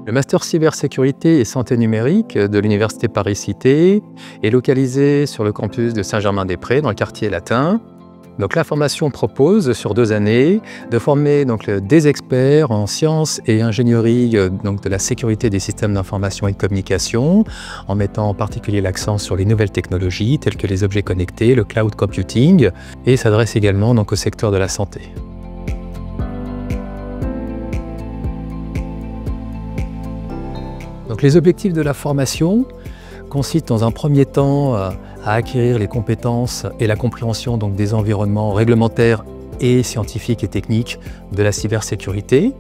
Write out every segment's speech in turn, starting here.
Le master cybersécurité et santé numérique de l'Université Paris-Cité est localisé sur le campus de Saint-Germain-des-Prés, dans le quartier latin. Donc, la formation propose, sur 2 années, de former des experts en sciences et ingénierie de la sécurité des systèmes d'information et de communication, en mettant en particulier l'accent sur les nouvelles technologies telles que les objets connectés, le cloud computing, et s'adresse également au secteur de la santé. Donc, les objectifs de la formation consistent dans un premier temps à acquérir les compétences et la compréhension des environnements réglementaires et scientifiques et techniques de la cybersécurité,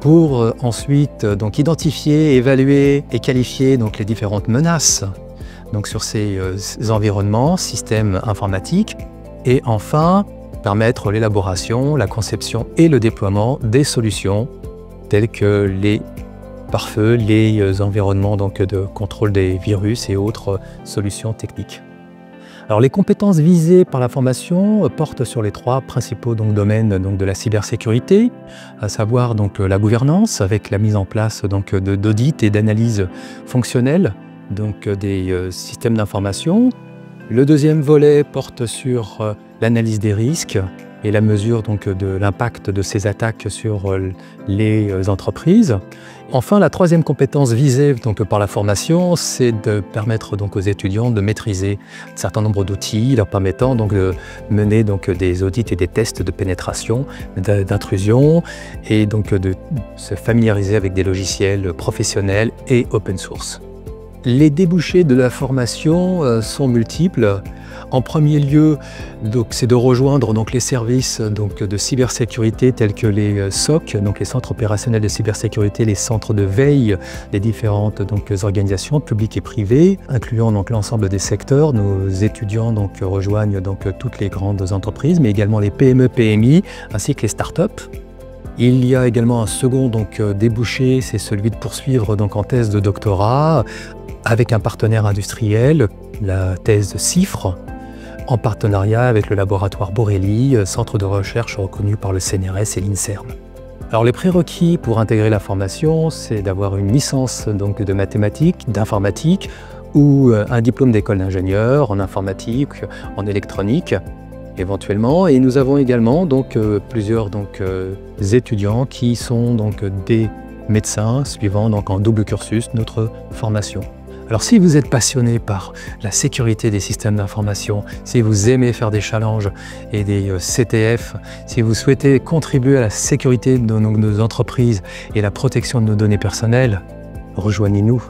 pour ensuite identifier, évaluer et qualifier les différentes menaces sur ces environnements, systèmes informatiques, et enfin permettre l'élaboration, la conception et le déploiement des solutions telles que les pare-feu, les environnements de contrôle des virus et autres solutions techniques. Alors, les compétences visées par la formation portent sur les 3 principaux domaines de la cybersécurité, à savoir la gouvernance avec la mise en place d'audits et d'analyses fonctionnelles des systèmes d'information. Le deuxième volet porte sur l'analyse des risques et la mesure de l'impact de ces attaques sur les entreprises. Enfin, la 3e compétence visée par la formation, c'est de permettre aux étudiants de maîtriser un certain nombre d'outils leur permettant de mener des audits et des tests de pénétration, d'intrusion, et de se familiariser avec des logiciels professionnels et open source. Les débouchés de la formation sont multiples. En premier lieu, c'est de rejoindre les services de cybersécurité tels que les SOC, les centres opérationnels de cybersécurité, les centres de veille des différentes organisations publiques et privées, incluant l'ensemble des secteurs. Nos étudiants rejoignent toutes les grandes entreprises, mais également les PME, PMI, ainsi que les startups. Il y a également un second débouché, c'est celui de poursuivre en thèse de doctorat avec un partenaire industriel, la thèse CIFRE, en partenariat avec le laboratoire Borelli, centre de recherche reconnu par le CNRS et l'INSERM. Alors, les prérequis pour intégrer la formation, c'est d'avoir une licence de mathématiques, d'informatique, ou un diplôme d'école d'ingénieur en informatique, en électronique, éventuellement. Et nous avons également plusieurs étudiants qui sont des médecins suivant en double cursus notre formation. Alors, si vous êtes passionné par la sécurité des systèmes d'information, si vous aimez faire des challenges et des CTF, si vous souhaitez contribuer à la sécurité de nos entreprises et la protection de nos données personnelles, rejoignez-nous.